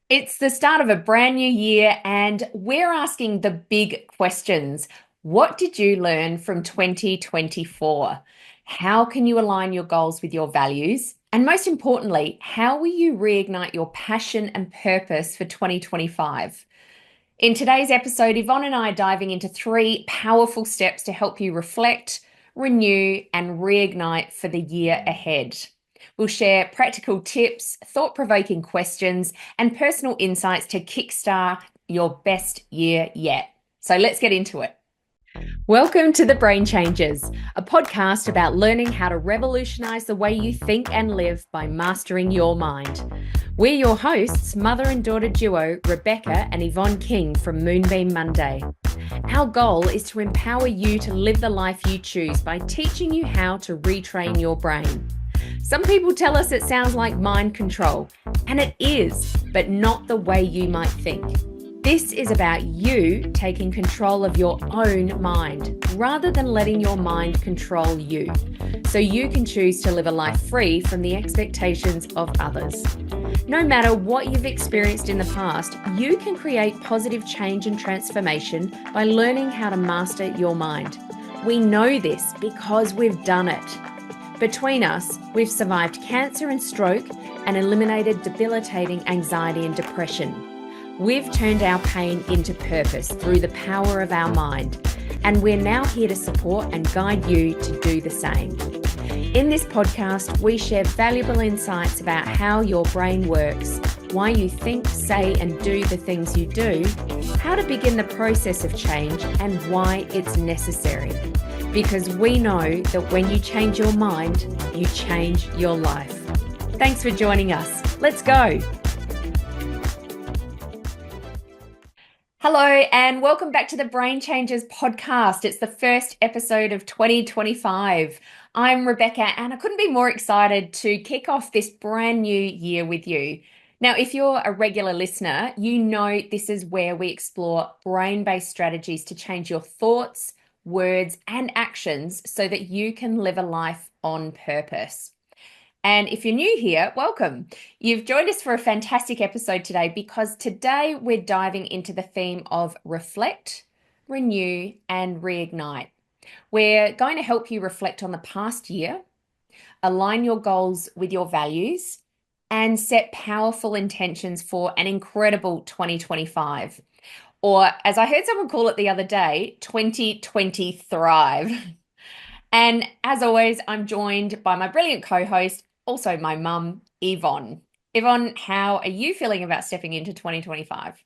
It's the start of a brand new year, and we're asking the big questions. What did you learn from 2024? How can you align your goals with your values? And most importantly, how will you reignite your passion and purpose for 2025? In today's episode, Yvonne and I are diving into three powerful steps to help you reflect, renew, and reignite for the year ahead. We'll share practical tips, thought provoking questions, and personal insights to kickstart your best year yet. So let's get into it. Welcome to The Brain Changers, a podcast about learning how to revolutionize the way you think and live by mastering your mind. We're your hosts, mother and daughter duo Rebecca and Yvonne King from Moonbeam Monday. Our goal is to empower you to live the life you choose by teaching you how to retrain your brain. Some people tell us it sounds like mind control, and it is, but not the way you might think. This is about you taking control of your own mind rather than letting your mind control you, so you can choose to live a life free from the expectations of others. No matter what you've experienced in the past, you can create positive change and transformation by learning how to master your mind. We know this because we've done it. Between us, we've survived cancer and stroke and eliminated debilitating anxiety and depression. We've turned our pain into purpose through the power of our mind, and we're now here to support and guide you to do the same. In this podcast, we share valuable insights about how your brain works, why you think, say, and do the things you do, how to begin the process of change, and why it's necessary. Because we know that when you change your mind, you change your life. Thanks for joining us. Let's go. Hello, and welcome back to the Brain Changers podcast. It's the first episode of 2025. I'm Rebecca, and I couldn't be more excited to kick off this brand new year with you. Now, if you're a regular listener, you know this is where we explore brain-based strategies to change your thoughts, words, and actions so that you can live a life on purpose. And if you're new here, welcome. You've joined us for a fantastic episode today because today we're diving into the theme of reflect, renew, and reignite. We're going to help you reflect on the past year, align your goals with your values, and set powerful intentions for an incredible 2025. Or, as I heard someone call it the other day, 2020 Thrive. And as always, I'm joined by my brilliant co-host, also my mum, Yvonne. Yvonne, how are you feeling about stepping into 2025?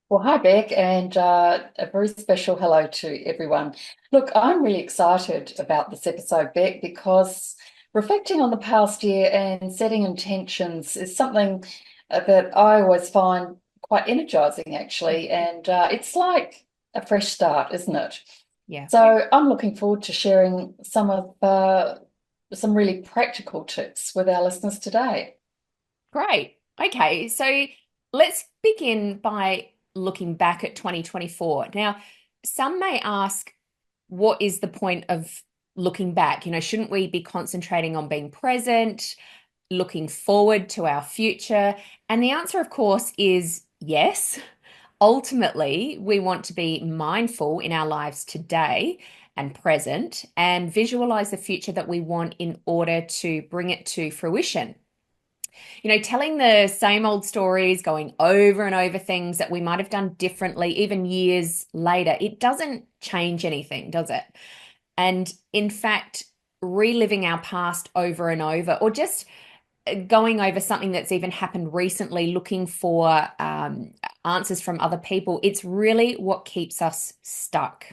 Well, hi, Beck, and a very special hello to everyone. Look, I'm really excited about this episode, Beck, because reflecting on the past year and setting intentions is something that I always find quite energizing, actually. And it's like a fresh start, isn't it? Yeah. So I'm looking forward to sharing some really practical tips with our listeners today. Great. Okay, so let's begin by looking back at 2024. Now, some may ask, what is the point of looking back? Shouldn't we be concentrating on being present, looking forward to our future? And the answer, of course, is yes. Ultimately, we want to be mindful in our lives today and present and visualize the future that we want in order to bring it to fruition. Telling the same old stories, going over and over things that we might have done differently, even years later, it doesn't change anything, does it? And in fact, reliving our past over and over, or just going over something that's even happened recently, looking for answers from other people, it's really what keeps us stuck.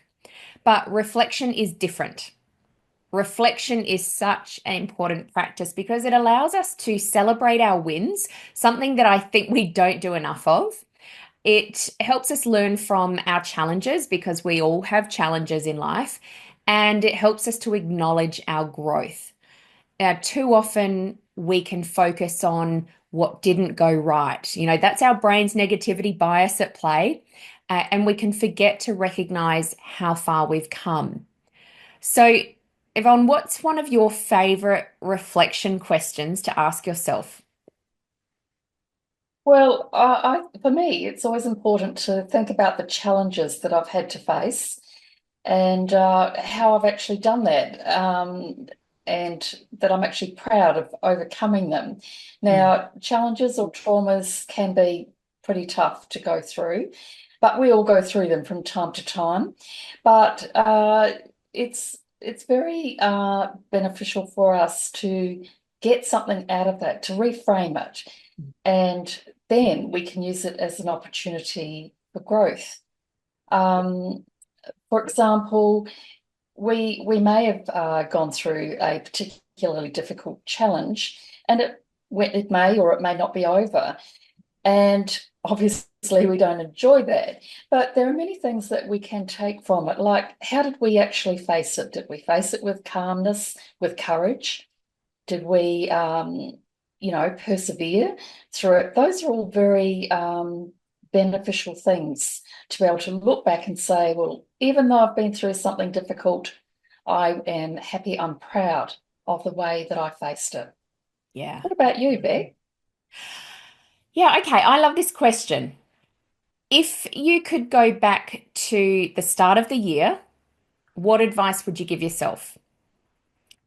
But reflection is different. Reflection is such an important practice because it allows us to celebrate our wins, something that I think we don't do enough of. It helps us learn from our challenges because we all have challenges in life, and it helps us to acknowledge our growth. Too often we can focus on what didn't go right. That's our brain's negativity bias at play, and we can forget to recognize how far we've come. So, Yvonne, what's one of your favorite reflection questions to ask yourself? Well, for me, it's always important to think about the challenges that I've had to face and how I've actually done that, and that I'm actually proud of overcoming them. Mm. Now, challenges or traumas can be pretty tough to go through, but we all go through them from time to time. But it's very beneficial for us to get something out of that, to reframe it, and then we can use it as an opportunity for growth. Um, for example, we may have gone through a particularly difficult challenge, and it may or it may not be over. And obviously, we don't enjoy that. But there are many things that we can take from it. Like, how did we actually face it? Did we face it with calmness, with courage? Did we, persevere through it? Those are all very beneficial things to be able to look back and say, well, even though I've been through something difficult, I am happy, I'm proud of the way that I faced it. Yeah. What about you, Beck? Yeah, okay. I love this question. If you could go back to the start of the year, what advice would you give yourself?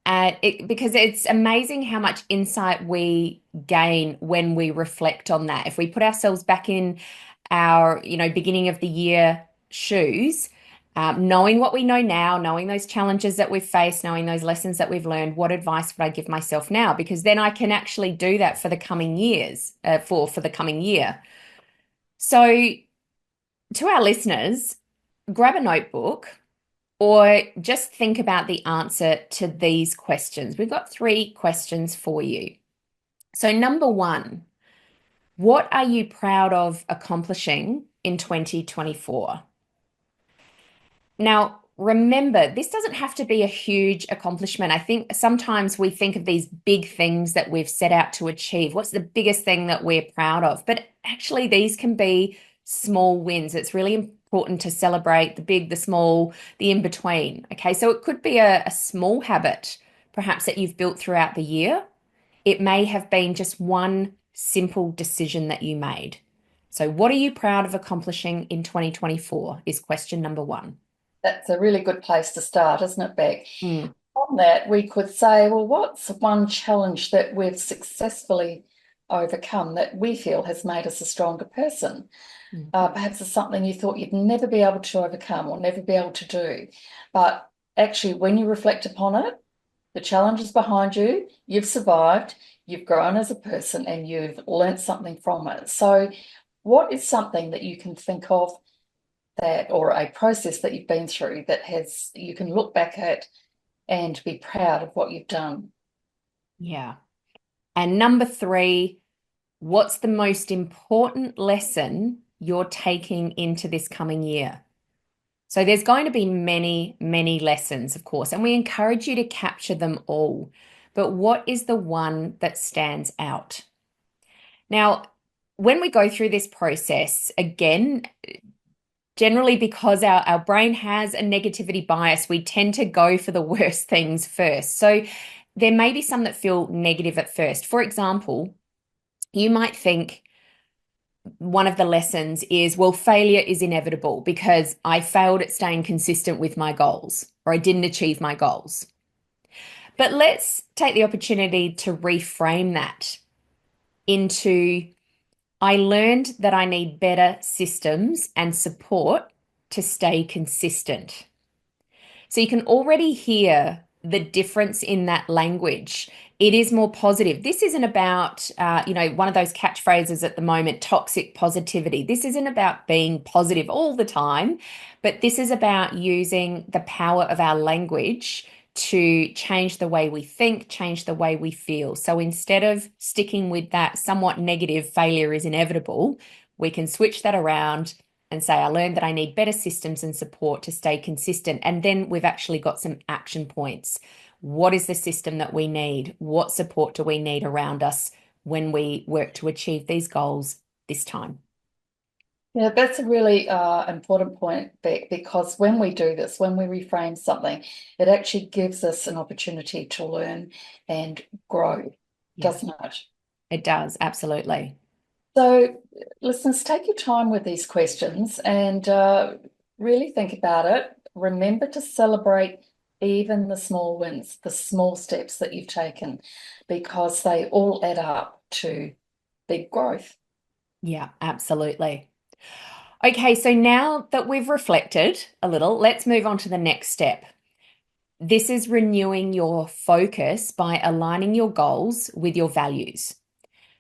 Because it's amazing how much insight we gain when we reflect on that. If we put ourselves back in our, beginning of the year shoes, knowing what we know now, knowing those challenges that we've faced, knowing those lessons that we've learned, what advice would I give myself now? Because then I can actually do that for the coming years, for the coming year. So, to our listeners, grab a notebook or just think about the answer to these questions. We've got three questions for you. So, number one, what are you proud of accomplishing in 2024? Now, remember, this doesn't have to be a huge accomplishment. I think sometimes we think of these big things that we've set out to achieve. What's the biggest thing that we're proud of? But actually, these can be small wins. It's really important to celebrate the big, the small, the in between. Okay, so it could be a small habit, perhaps that you've built throughout the year. It may have been just one simple decision that you made. So, what are you proud of accomplishing in 2024 is question number one. That's a really good place to start, isn't it, Beck? Mm, On that, we could say, well, what's one challenge that we've successfully overcome that we feel has made us a stronger person? mm, Perhaps it's something you thought you'd never be able to overcome or never be able to do. But actually, when you reflect upon it, the challenge is behind you, you've survived, you've grown as a person, and you've learnt something from it. So, what is something that you can think of that, or a process that you've been through that has you can look back at and be proud of what you've done? yeah. And number three, what's the most important lesson you're taking into this coming year? So there's going to be many, many lessons, of course, and we encourage you to capture them all. But what is the one that stands out? Now, when we go through this process, again, generally because our brain has a negativity bias, we tend to go for the worst things first. So there may be some that feel negative at first. For example, you might think one of the lessons is, well, failure is inevitable because I failed at staying consistent with my goals or I didn't achieve my goals. But let's take the opportunity to reframe that into I learned that I need better systems and support to stay consistent. So you can already hear the difference in that language. It is more positive. This isn't about, one of those catchphrases at the moment, toxic positivity. This isn't about being positive all the time, but this is about using the power of our language to change the way we think, change the way we feel. So instead of sticking with that somewhat negative failure is inevitable, we can switch that around and say, I learned that I need better systems and support to stay consistent. And then we've actually got some action points. What is the system that we need? What support do we need around us when we work to achieve these goals this time? Yeah, that's a really important point, Beck, because when we do this, when we reframe something, it actually gives us an opportunity to learn and grow, Yeah, doesn't it? it does. Absolutely. So, listeners, take your time with these questions and really think about it. Remember to celebrate even the small wins, the small steps that you've taken, because they all add up to big growth. Yeah, absolutely. Okay, so now that we've reflected a little, let's move on to the next step. This is renewing your focus by aligning your goals with your values.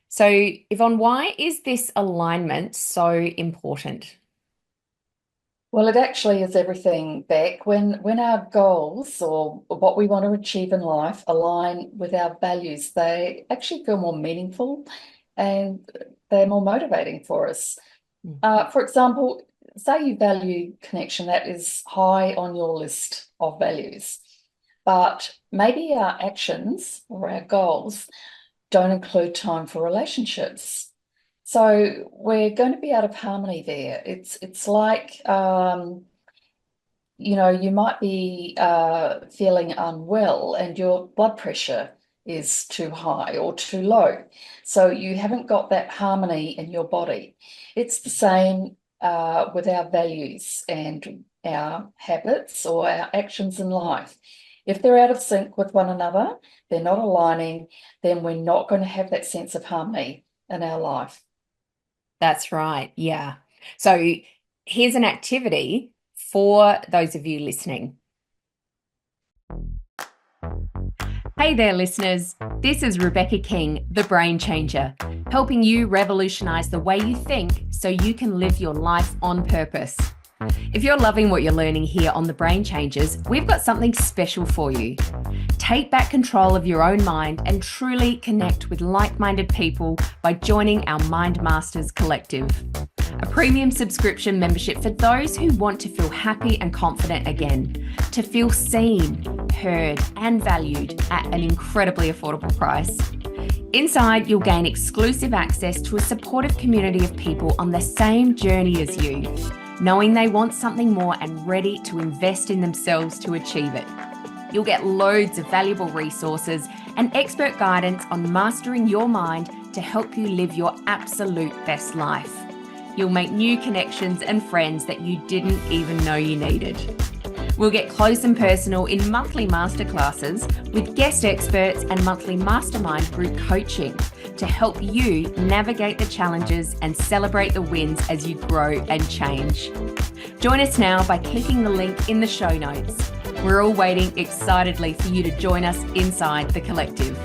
So, Yvonne, why is this alignment so important? Well, it actually is everything, Beck. When our goals or what we want to achieve in life align with our values, they actually feel more meaningful and they're more motivating for us. Mm. For example, say you value connection, that is high on your list of values, but maybe our actions or our goals don't include time for relationships. So we're going to be out of harmony there. It's like you might be feeling unwell and your blood pressure is too high or too low. So you haven't got that harmony in your body. It's the same with our values and our habits or our actions in life. If they're out of sync with one another, they're not aligning, then we're not going to have that sense of harmony in our life. That's right. Yeah. So, here's an activity for those of you listening. Hey there, listeners. This is Rebecca King, the Brain Changer, helping you revolutionize the way you think so you can live your life on purpose. If you're loving what you're learning here on The Brain Changers, we've got something special for you. Take back control of your own mind and truly connect with like-minded people by joining our Mind Masters Collective, a premium subscription membership for those who want to feel happy and confident again, to feel seen, heard, and valued at an incredibly affordable price. Inside, you'll gain exclusive access to a supportive community of people on the same journey as you, knowing they want something more and ready to invest in themselves to achieve it. You'll get loads of valuable resources and expert guidance on mastering your mind to help you live your absolute best life. You'll make new connections and friends that you didn't even know you needed. We'll get close and personal in monthly masterclasses with guest experts and monthly mastermind group coaching to help you navigate the challenges and celebrate the wins as you grow and change. Join us now by clicking the link in the show notes. We're all waiting excitedly for you to join us inside the collective.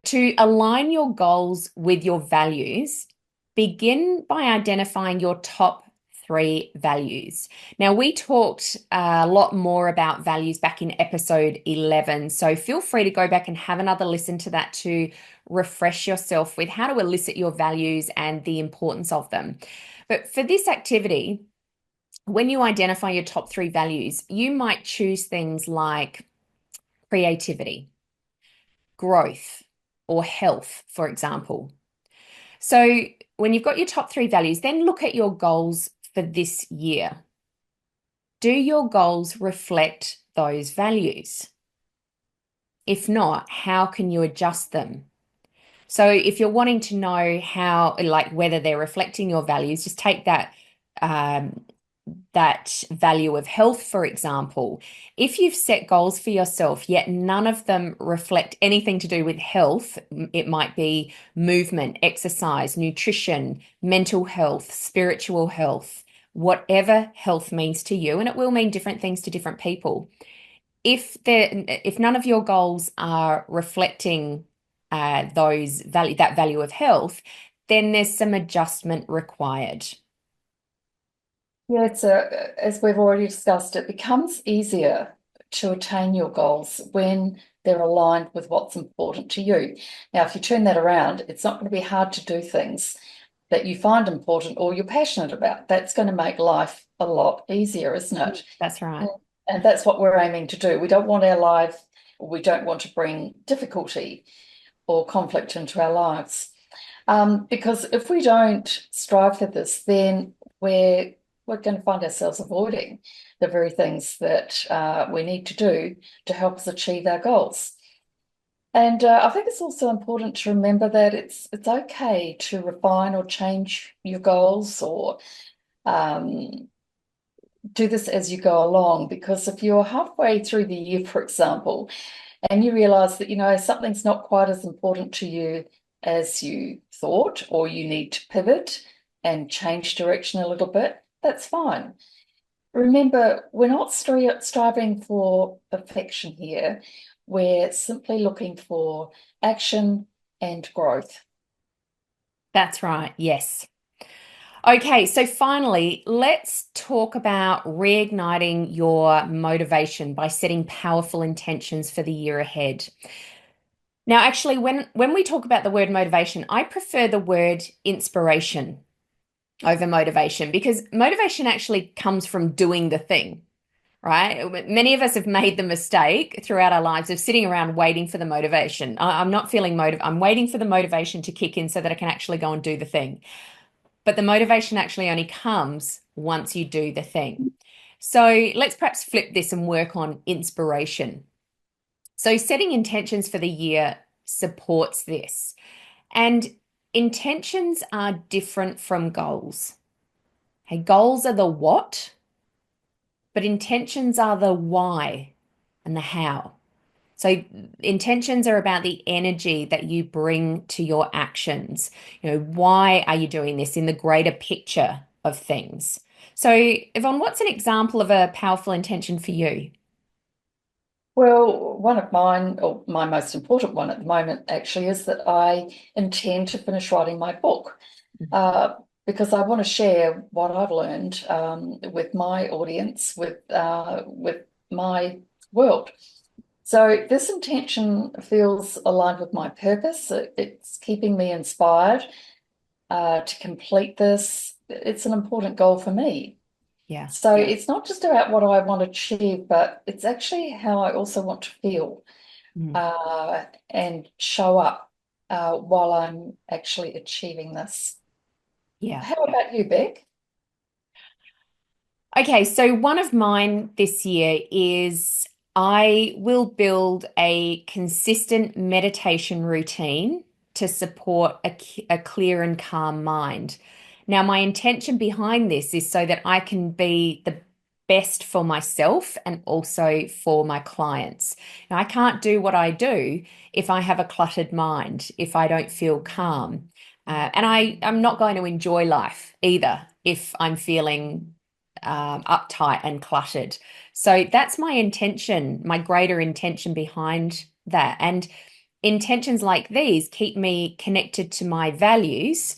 To align your goals with your values, begin by identifying your top 3 values. Now, we talked a lot more about values back in episode 11, so feel free to go back and have another listen to that to refresh yourself with how to elicit your values and the importance of them. But for this activity, when you identify your top 3 values, you might choose things like creativity, growth, or health, for example. So when you've got your top 3 values, then look at your goals for this year. Do your goals reflect those values? If not, how can you adjust them? So if you're wanting to know how, like whether they're reflecting your values, just take um, that value of health, for example. If you've set goals for yourself, yet none of them reflect anything to do with health, it might be movement, exercise, nutrition, mental health, spiritual health, whatever health means to you, and it will mean different things to different people. If none of your goals are reflecting that value of health, then there's some adjustment required. Yeah, as we've already discussed, it becomes easier to attain your goals when they're aligned with what's important to you. Now, if you turn that around, it's not going to be hard to do things that you find important or you're passionate about. That's going to make life a lot easier, isn't it? That's right. And that's what we're aiming to do. We don't want our life, we don't want to bring difficulty or conflict into our lives. Because if we don't strive for this, then we're going to find ourselves avoiding the very things that we need to do to help us achieve our goals. And I think it's also important to remember that it's okay to refine or change your goals or um, do this as you go along. Because if you're halfway through the year, for example, and you realize that, something's not quite as important to you as you thought, or you need to pivot and change direction a little bit, that's fine. Remember, we're not striving for perfection here. We're simply looking for action and growth. That's right. Yes. Okay, so finally, let's talk about reigniting your motivation by setting powerful intentions for the year ahead. Now, actually, when we talk about the word motivation, I prefer the word inspiration over motivation because motivation actually comes from doing the thing, right? Many of us have made the mistake throughout our lives of sitting around waiting for the motivation. I'm not feeling I'm waiting for the motivation to kick in so that I can actually go and do the thing. But the motivation actually only comes once you do the thing. So let's perhaps flip this and work on inspiration. So setting intentions for the year supports this. And intentions are different from goals. Hey, goals are the what, but intentions are the why and the how. So intentions are about the energy that you bring to your actions. Why are you doing this in the greater picture of things? So, Yvonne, what's an example of a powerful intention for you? Well, one of mine, or my most important one at the moment, actually, is that I intend to finish writing my book uh, because I want to share what I've learned with my audience, with my world. So this intention feels aligned with my purpose. It's keeping me inspired to complete this. It's an important goal for me. Yeah. So it's not just about what I want to achieve, but it's actually how I also want to feel Mm. and show up while I'm actually achieving this. Yeah. How about you, Beck? Okay, so one of mine this year is I will build a consistent meditation routine to support a clear and calm mind. Now, my intention behind this is so that I can be the best for myself and also for my clients. Now, I can't do what I do if I have a cluttered mind, if I don't feel calm. And I'm not going to enjoy life either if I'm feeling uptight and cluttered. So that's my intention, my greater intention behind that. And intentions like these keep me connected to my values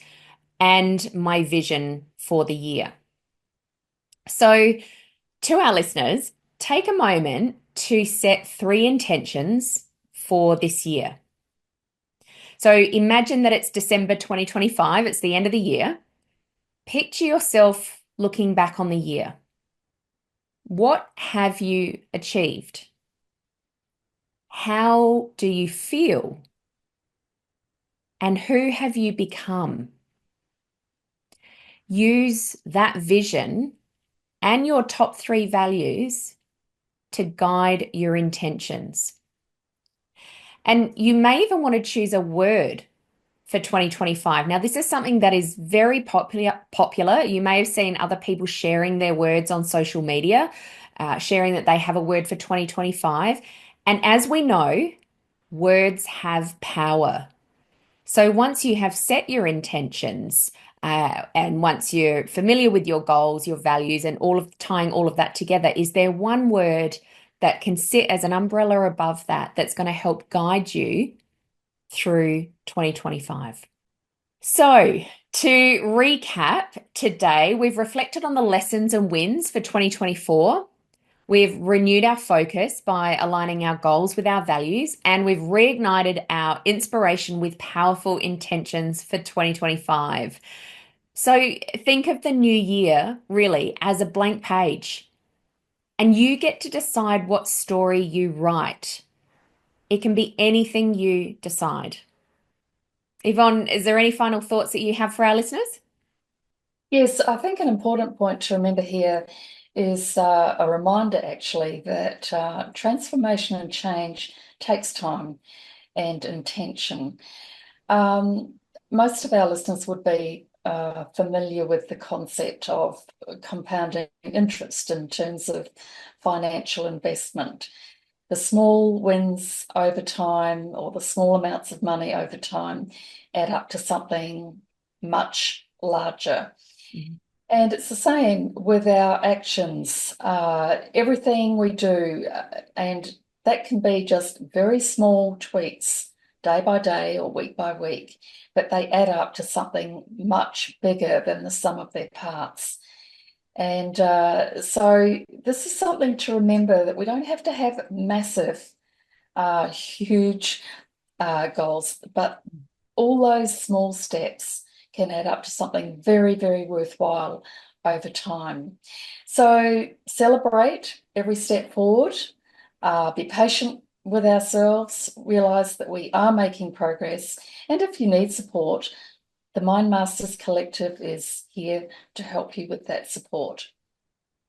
and my vision for the year. So, to our listeners, take a moment to set three intentions for this year. So, imagine that it's December 2025, it's the end of the year. Picture yourself looking back on the year. What have you achieved? How do you feel? And who have you become? Use that vision and your top three values to guide your intentions. And you may even want to choose a word for 2025. Now, this is something that is very popular. You may have seen other people sharing their words on social media, sharing that they have a word for 2025. And as we know, words have power. So once you have set your intentions, and once you're familiar with your goals, your values, and all of tying all of that together, is there one word that can sit as an umbrella above that that's going to help guide you through 2025? So, to recap, today we've reflected on the lessons and wins for 2024. We've renewed our focus by aligning our goals with our values, and we've reignited our inspiration with powerful intentions for 2025. So think of the new year really as a blank page, and you get to decide what story you write. It can be anything you decide. Yvonne, is there any final thoughts that you have for our listeners? Yes, I think an important point to remember here is a reminder actually that transformation and change takes time. and intention. Um, Most of our listeners would be familiar with the concept of compounding interest in terms of financial investment. The small wins over time, or the small amounts of money over time, add up to something much larger. Mhm. And it's the same with our actions. Everything we do, and that can be just very small tweaks, day by day or week by week, but they add up to something much bigger than the sum of their parts. And so this is something to remember, that we don't have to have massive, huge goals, but all those small steps can add up to something very, very worthwhile over time. So celebrate every step forward, be patient with ourselves, realize that we are making progress. And if you need support, the Mind Masters Collective is here to help you with that support.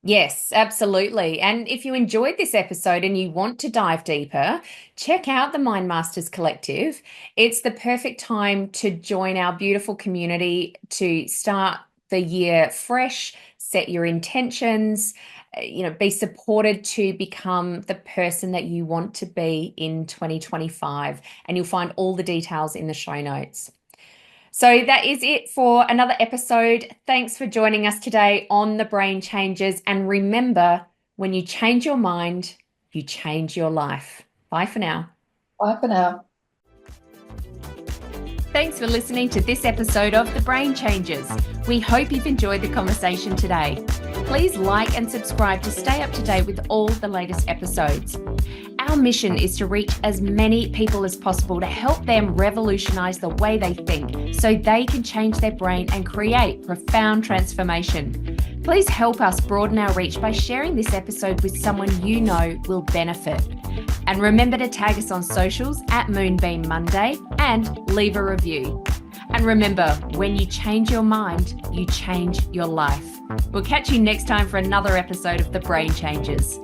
Yes, absolutely. And if you enjoyed this episode and you want to dive deeper, check out the Mind Masters Collective. It's the perfect time to join our beautiful community to start the year fresh, set your intentions, be supported to become the person that you want to be in 2025. And you'll find all the details in the show notes. So that is it for another episode. Thanks for joining us today on The Brain Changes. And remember, when you change your mind, you change your life. Bye for now. Bye for now. Thanks for listening to this episode of The Brain Changes. We hope you've enjoyed the conversation today. Please like and subscribe to stay up to date with all the latest episodes. Our mission is to reach as many people as possible to help them revolutionize the way they think so they can change their brain and create profound transformation. Please help us broaden our reach by sharing this episode with someone you know will benefit. And remember to tag us on socials at Moonbeam Monday and leave a review. And remember, when you change your mind, you change your life. We'll catch you next time for another episode of The Brain Changes.